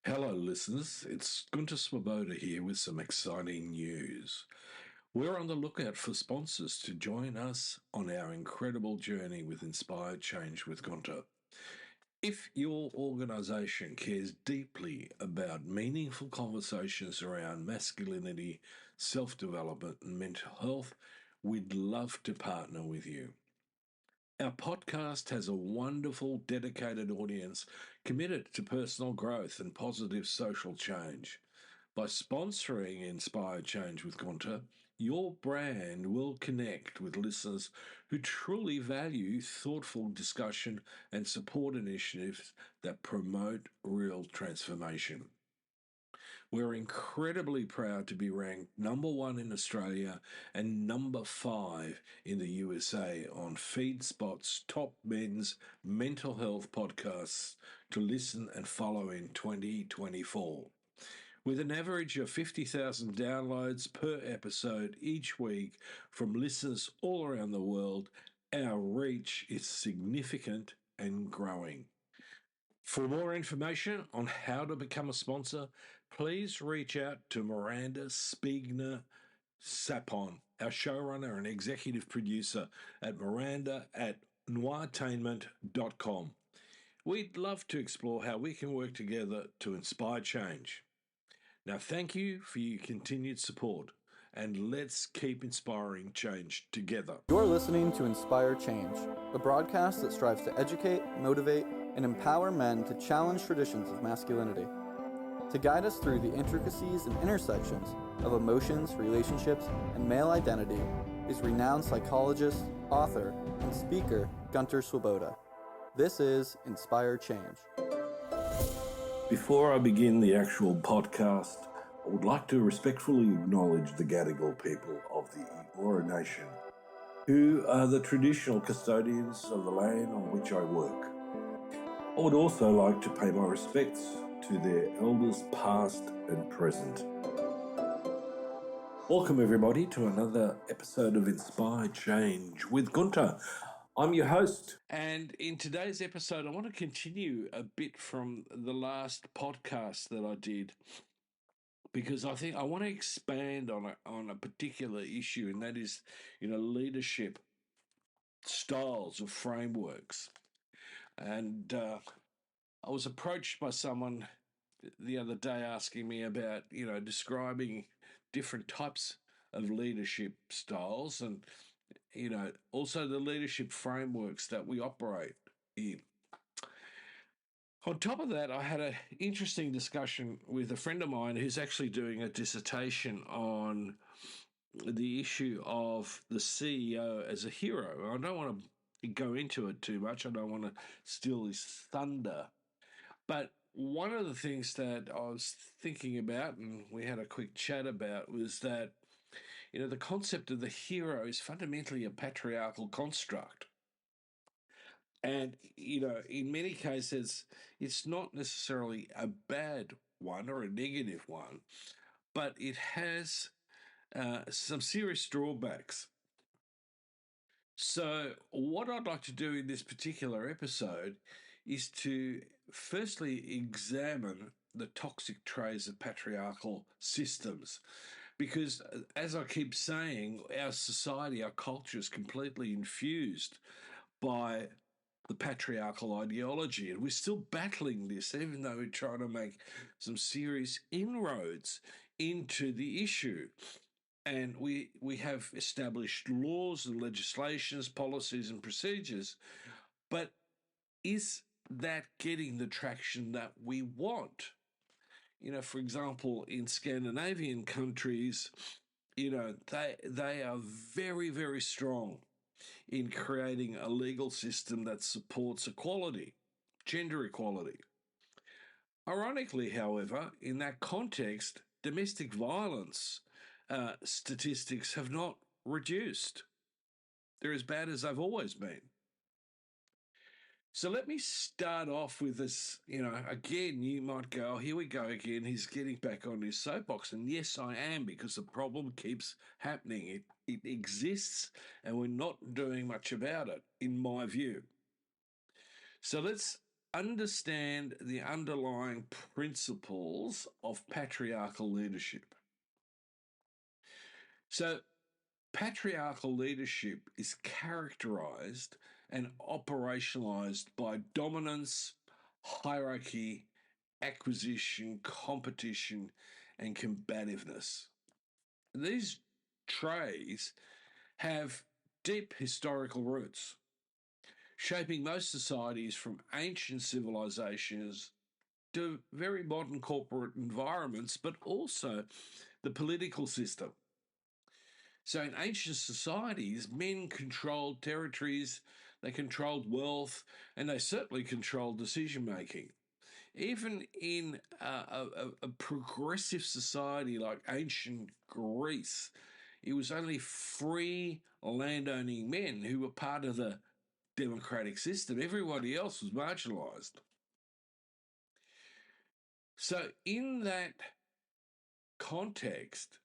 Hello, listeners. It's Gunter here with some exciting news. We're on the lookout for sponsors to join us on our incredible journey with Inspired Change with Gunter. If your organisation cares deeply about meaningful conversations around masculinity, self development, and mental health, we'd love to partner with you. Our podcast has a wonderful, dedicated audience committed to personal growth and positive social change. By sponsoring Inspired Change with Gunter, your brand will connect with listeners who truly value thoughtful discussion and support initiatives that promote real transformation. We're incredibly proud to be ranked number one in Australia and number 5 in the USA on FeedSpot's top men's mental health podcasts to listen and follow in 2024. With an average of 50,000 downloads per episode each week from listeners all around the world, our reach is significant and growing. For more information on how to become a sponsor, please reach out to Miranda Spiegner Sapon, our showrunner and executive producer at Miranda at noirtainment.com. We'd love to explore how we can work together to inspire change. Now, thank you for your continued support, and let's keep inspiring change together. You're listening to Inspire Change, a broadcast that strives to educate, motivate, and empower men to challenge traditions of masculinity. To guide us through the intricacies and intersections of emotions, relationships, and male identity is renowned psychologist, author, and speaker Gunter Swoboda. This is Inspire Change. Before I begin the actual podcast, I would like to respectfully acknowledge the Gadigal people of the Eora Nation, who are the traditional custodians of the land on which I work. I would also like to pay my respects to their elders past and present. Welcome everybody to another episode of Inspired Change with Gunter. I'm your host, and in today's episode I want to continue a bit from the last podcast that I did, because I think I want to expand on a particular issue, and that is, leadership styles or frameworks. And I was approached by someone the other day asking me about, describing different types of leadership styles and, also the leadership frameworks that we operate in. On top of that, I had an interesting discussion with a friend of mine who's actually doing a dissertation on the issue of the CEO as a hero. I don't want to go into it too much. I don't want to steal his thunder. But one of the things that I was thinking about, and we had a quick chat about, was that, the concept of the hero is fundamentally a patriarchal construct. And, in many cases, it's not necessarily a bad one or a negative one, but it has some serious drawbacks. So, what I'd like to do in this particular episode is to firstly examine the toxic traits of patriarchal systems. Because, as I keep saying, our society, our culture is completely infused by the patriarchal ideology, and we're still battling this, even though we're trying to make some serious inroads into the issue. And we have established laws and legislations, policies and procedures, but is that getting the traction that we want? For example, in Scandinavian countries, they are very, very strong in creating a legal system that supports equality, gender equality. Ironically, however, in that context, domestic violence statistics have not reduced. They're as bad as they've always been. So let me start off with this. Again, you might go, oh, here we go again. He's getting back on his soapbox. And yes, I am, because the problem keeps happening. It exists, and we're not doing much about it, in my view. So let's understand the underlying principles of patriarchal leadership. So, patriarchal leadership is characterized and operationalized by dominance, hierarchy, acquisition, competition, and combativeness. These traits have deep historical roots, shaping most societies from ancient civilizations to very modern corporate environments, but also the political system. So, in ancient societies, men controlled territories, they controlled wealth, and they certainly controlled decision making. Even in a progressive society like ancient Greece, it was only free landowning men who were part of the democratic system. Everybody else was marginalised. So, in that context,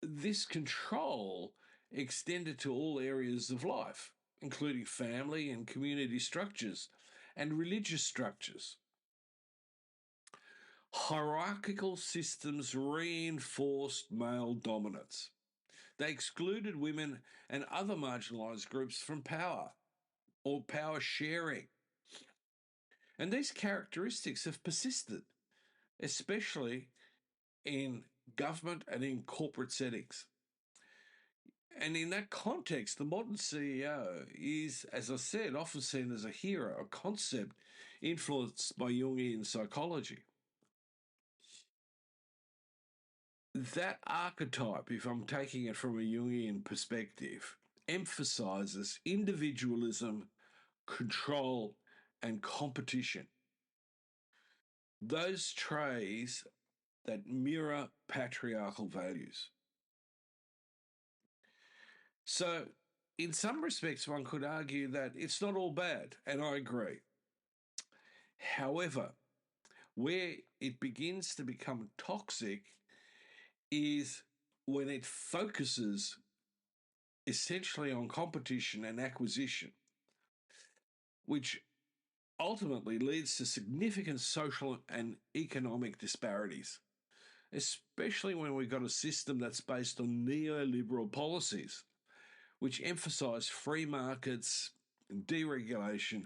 this control extended to all areas of life, including family and community structures and religious structures. Hierarchical systems reinforced male dominance. They excluded women and other marginalised groups from power or power sharing. And these characteristics have persisted, especially in government and in corporate settings. And in that context, the modern CEO is, as I said, often seen as a hero, a concept influenced by Jungian psychology. That archetype, if I'm taking it from a Jungian perspective, emphasizes individualism, control, and competition. Those traits that mirror patriarchal values. So, in some respects, one could argue that it's not all bad, and I agree. However, where it begins to become toxic is when it focuses essentially on competition and acquisition, which ultimately leads to significant social and economic disparities, especially when we've got a system that's based on neoliberal policies, which emphasise free markets and deregulation.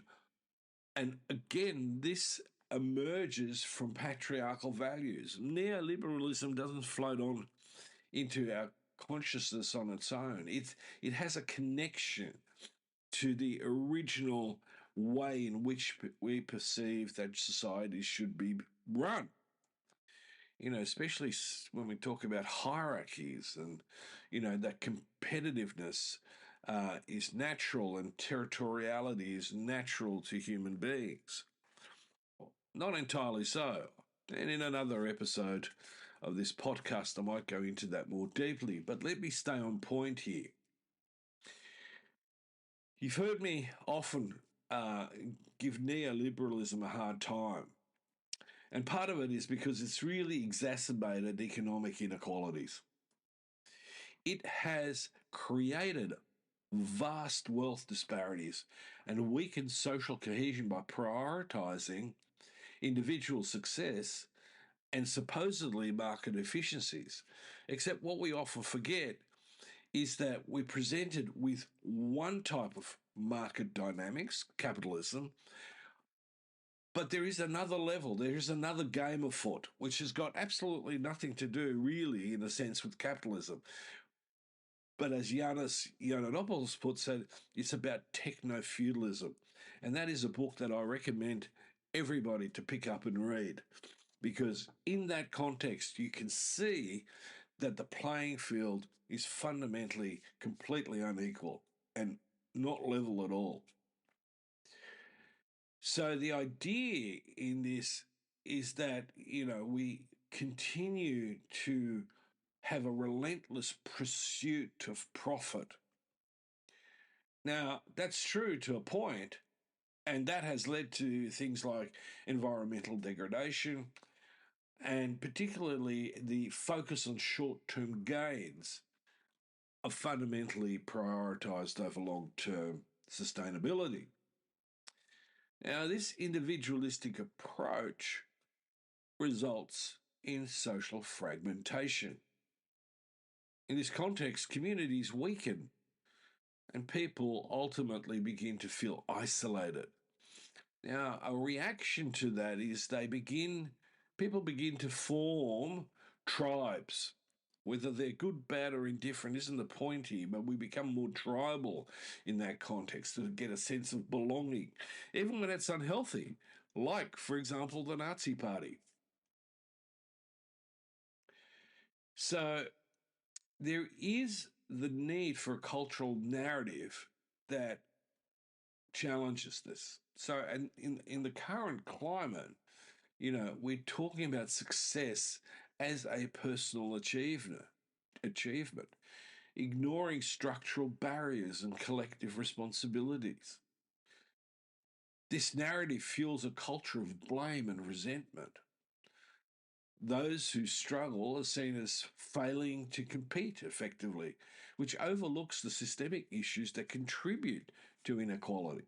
And again, this emerges from patriarchal values. Neoliberalism doesn't float on into our consciousness on its own. It has a connection to the original way in which we perceive that society should be run. You know, especially when we talk about hierarchies and, you know, that competitiveness is natural and territoriality is natural to human beings. Not entirely so. And in another episode of this podcast, I might go into that more deeply, but let me stay on point here. You've heard me often give neoliberalism a hard time. And part of it is because it's really exacerbated economic inequalities. It has created vast wealth disparities and weakened social cohesion by prioritising individual success and supposedly market efficiencies. Except what we often forget is that we're presented with one type of market dynamics, capitalism, but there is another level, there is another game afoot, which has got absolutely nothing to do, really, in a sense, with capitalism. But as Yanis Yiannopoulos puts it, it's about techno-feudalism. And that is a book that I recommend everybody to pick up and read, because in that context, you can see that the playing field is fundamentally completely unequal and not level at all. So the idea in this is that, you know, we continue to have a relentless pursuit of profit. Now, that's true to a point, and that has led to things like environmental degradation and particularly the focus on short-term gains are fundamentally prioritised over long-term sustainability. Now, this individualistic approach results in social fragmentation. In this context, communities weaken and people ultimately begin to feel isolated. Now, a reaction to that is people begin to form tribes. Whether they're good, bad, or indifferent isn't the point here, but we become more tribal in that context to get a sense of belonging, even when it's unhealthy, like, for example, the Nazi Party. So there is the need for a cultural narrative that challenges this. So, and in the current climate, we're talking about success as a personal achievement, ignoring structural barriers and collective responsibilities. This narrative fuels a culture of blame and resentment. Those who struggle are seen as failing to compete effectively, which overlooks the systemic issues that contribute to inequality.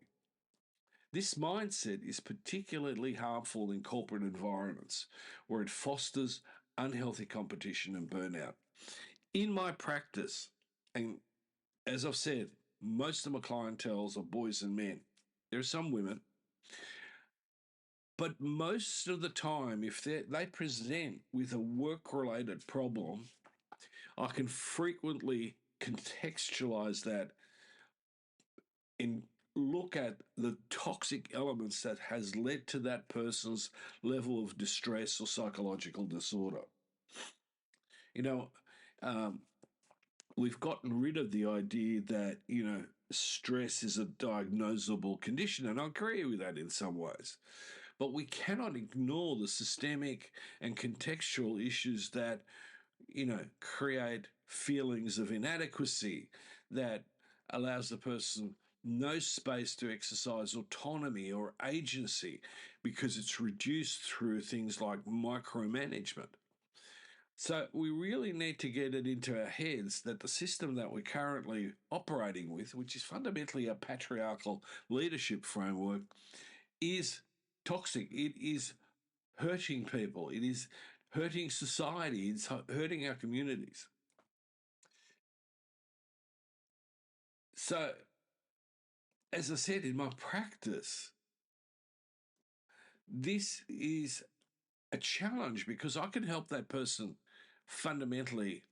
This mindset is particularly harmful in corporate environments where it fosters unhealthy competition and burnout. In my practice, and as I've said, most of my clientels are boys and men. There are some women, but most of the time, if they present with a work-related problem, I can frequently contextualize that and look at the toxic elements that has led to that person's level of distress or psychological disorder. You know, um, we've gotten rid of the idea that, stress is a diagnosable condition, and I agree with that in some ways. But we cannot ignore the systemic and contextual issues that, create feelings of inadequacy, that allows the person no space to exercise autonomy or agency because it's reduced through things like micromanagement. So we really need to get it into our heads that the system that we're currently operating with, which is fundamentally a patriarchal leadership framework, is toxic. It is hurting people. It is hurting society. It's hurting our communities. So, as I said, in my practice, this is a challenge because I can help that person fundamentally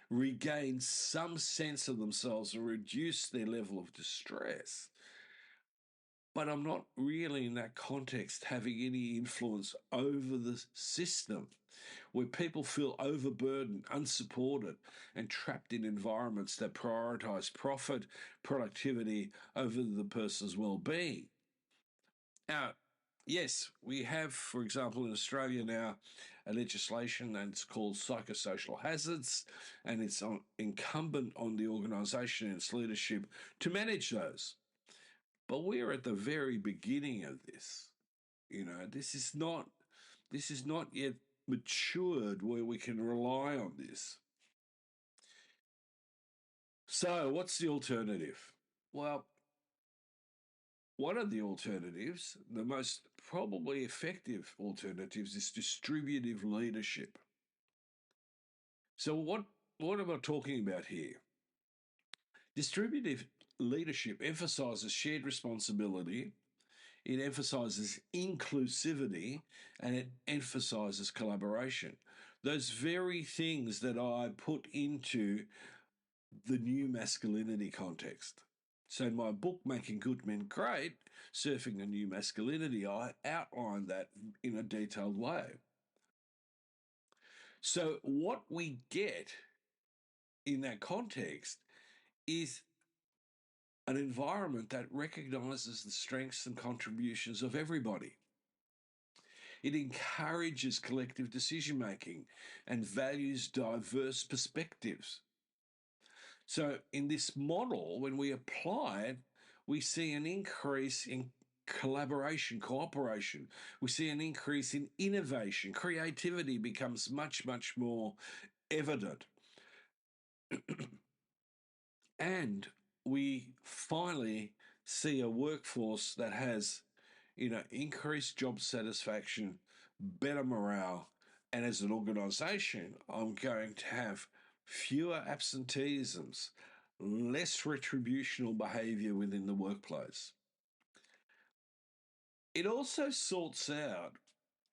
regain some sense of themselves and reduce their level of distress. But I'm not really in that context having any influence over the system where people feel overburdened, unsupported, and trapped in environments that prioritize profit, productivity over the person's well-being. Now, yes, we have, for example, in Australia now, a legislation and it's called psychosocial hazards, and it's incumbent on the organisation and its leadership to manage those. But we're at the very beginning of this. This is not yet matured where we can rely on this. So, what's the alternative? Well, one of the alternatives, the most probably effective alternatives, is distributive leadership. So, what am I talking about here? Distributive leadership emphasizes shared responsibility, it emphasizes inclusivity, and it emphasizes collaboration. Those very things that I put into the new masculinity context. So in my book, Making Good Men Great, Surfing a New Masculinity, I outline that in a detailed way. So what we get in that context is an environment that recognizes the strengths and contributions of everybody. It encourages collective decision making and values diverse perspectives. So, in this model, when we apply it, we see an increase in collaboration, cooperation. We see an increase in innovation. Creativity becomes much, much more evident. And we finally see a workforce that has, increased job satisfaction, better morale, and as an organization, I'm going to have fewer absenteeisms, less retributional behavior within the workplace. It also sorts out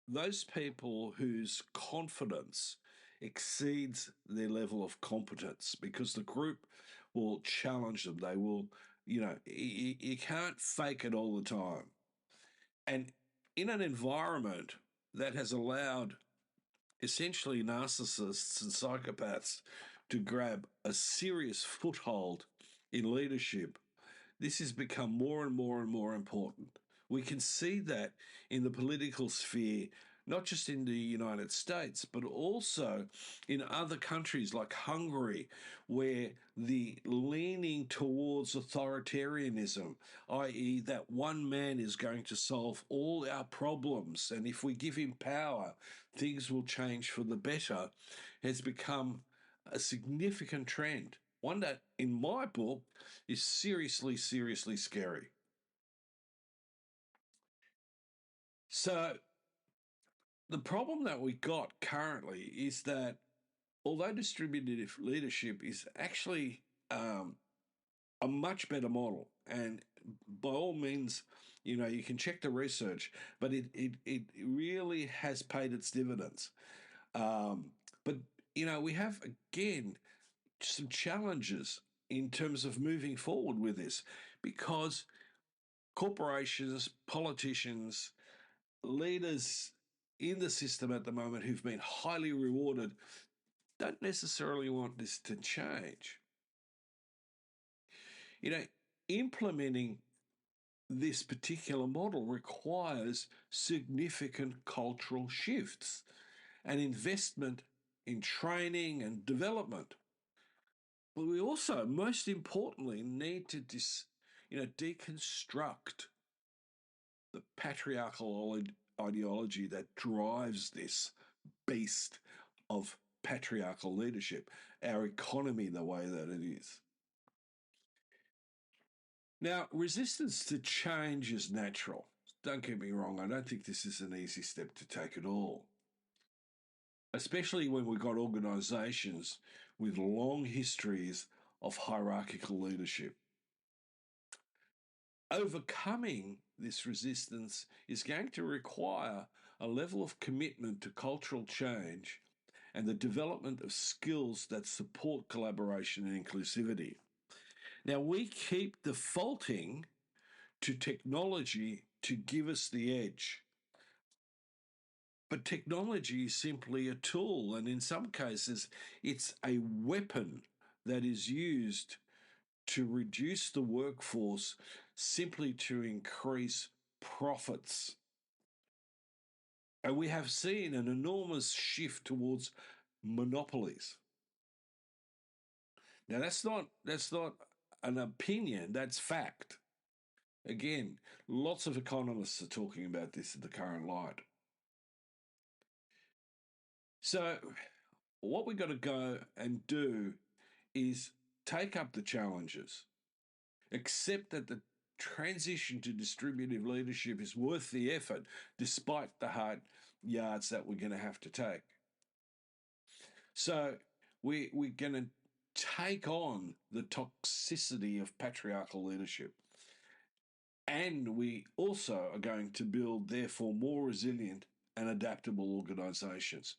those people whose confidence exceeds their level of competence because the group will challenge them. They will, you can't fake it all the time. And in an environment that has allowed essentially narcissists and psychopaths to grab a serious foothold in leadership, this has become more and more and more important. We can see that in the political sphere, not just in the United States, but also in other countries like Hungary, where the leaning towards authoritarianism, i.e., that one man is going to solve all our problems, and if we give him power, things will change for the better, has become a significant trend. One that, in my book, is seriously, seriously scary. So, the problem that we got currently is that although distributive leadership is actually a much better model, and by all means, you can check the research, but it really has paid its dividends. But, we have, again, some challenges in terms of moving forward with this because corporations, politicians, leaders in the system at the moment who've been highly rewarded don't necessarily want this to change. Implementing this particular model requires significant cultural shifts and investment in training and development. But we also, most importantly, need to deconstruct the patriarchal ideology that drives this beast of patriarchal leadership, our economy the way that it is. Now, resistance to change is natural. Don't get me wrong, I don't think this is an easy step to take at all. Especially when we've got organisations with long histories of hierarchical leadership. Overcoming this resistance is going to require a level of commitment to cultural change and the development of skills that support collaboration and inclusivity. Now, we keep defaulting to technology to give us the edge. But technology is simply a tool, and in some cases, it's a weapon that is used to reduce the workforce simply to increase profits. And we have seen an enormous shift towards monopolies. Now that's not an opinion, that's fact. Again, lots of economists are talking about this in the current light. So what we've got to go and do is take up the challenges, accept that the transition to distributive leadership is worth the effort despite the hard yards that we're going to have to take. So we're going to take on the toxicity of patriarchal leadership. And we also are going to build, therefore, more resilient and adaptable organisations.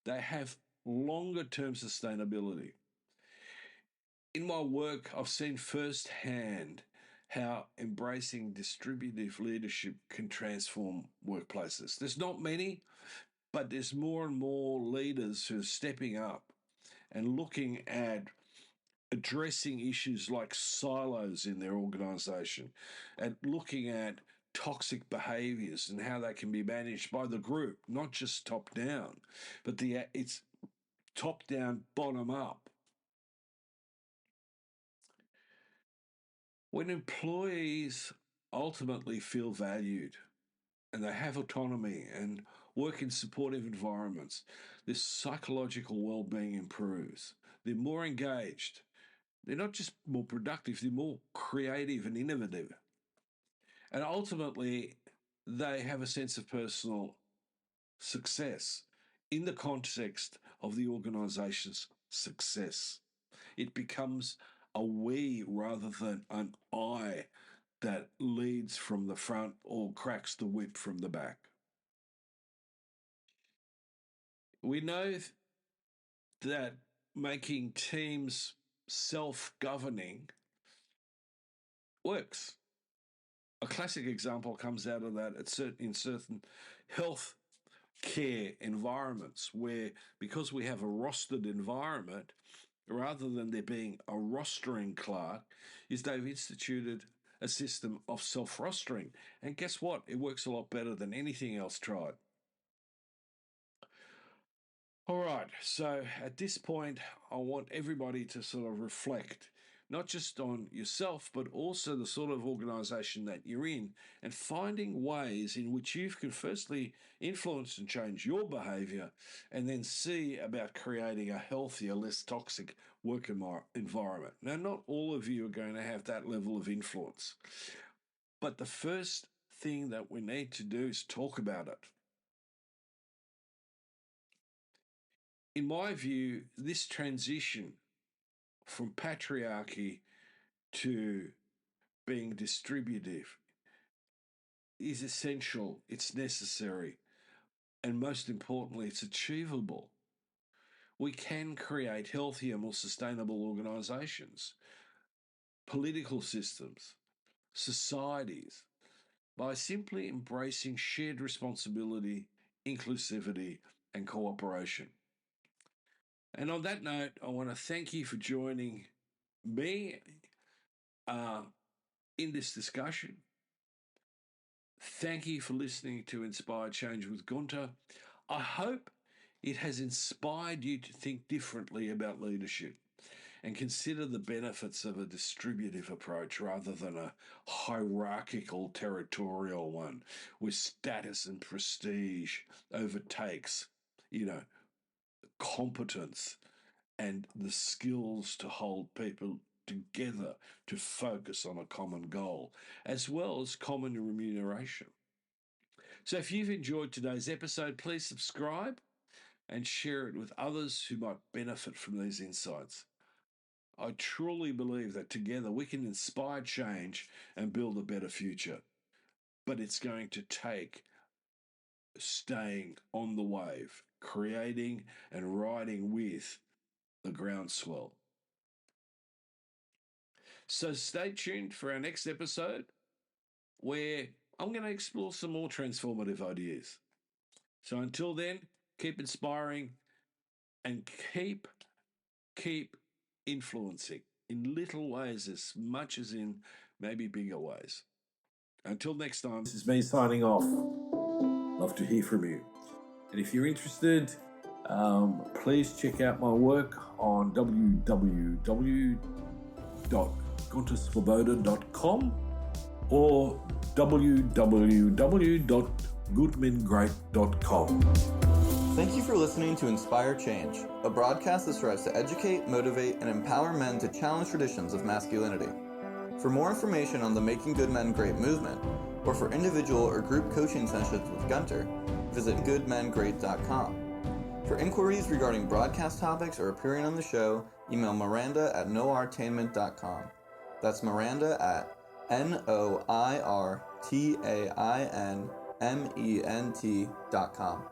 They have longer term sustainability. In my work, I've seen firsthand how embracing distributive leadership can transform workplaces. There's not many, but there's more and more leaders who are stepping up and looking at addressing issues like silos in their organisation and looking at toxic behaviours and how they can be managed by the group, not just top down, but it's top down, bottom up. When employees ultimately feel valued and they have autonomy and work in supportive environments, their psychological well-being improves. They're more engaged. They're not just more productive, they're more creative and innovative. And ultimately, they have a sense of personal success in the context of the organization's success. It becomes a we rather than an I that leads from the front or cracks the whip from the back. We know that making teams self-governing works. A classic example comes out of that in certain health care environments where, because we have a rostered environment, rather than there being a rostering clerk, is they've instituted a system of self-rostering. And guess what? It works a lot better than anything else tried. All right, so at this point, I want everybody to sort of reflect, not just on yourself, but also the sort of organisation that you're in, and finding ways in which you can firstly influence and change your behaviour, and then see about creating a healthier, less toxic work environment. Now, not all of you are going to have that level of influence, but the first thing that we need to do is talk about it. In my view, this transition from patriarchy to being distributive is essential, it's necessary, and most importantly, it's achievable. We can create healthier, more sustainable organisations, political systems, societies, by simply embracing shared responsibility, inclusivity, and cooperation. And on that note, I want to thank you for joining me in this discussion. Thank you for listening to Inspire Change with Gunter. I hope it has inspired you to think differently about leadership and consider the benefits of a distributive approach rather than a hierarchical, territorial one where status and prestige overtakes, competence and the skills to hold people together to focus on a common goal, as well as common remuneration. So if you've enjoyed today's episode, please subscribe and share it with others who might benefit from these insights. I truly believe that together we can inspire change and build a better future. But it's going to take staying on the wave, creating and riding with the groundswell. So stay tuned for our next episode where I'm going to explore some more transformative ideas. So until then, keep inspiring and keep influencing in little ways as much as in maybe bigger ways. Until next time, this is me signing off. Love to hear from you. And if you're interested, please check out my work on www.gunterswoboda.com or www.goodmengreat.com. Thank you for listening to Inspire Change, a broadcast that strives to educate, motivate, and empower men to challenge traditions of masculinity. For more information on the Making Good Men Great movement, or for individual or group coaching sessions with Gunter, visit goodmengreat.com. For inquiries regarding broadcast topics or appearing on the show, email Miranda at noirtainment.com. That's Miranda at noirtainment.com.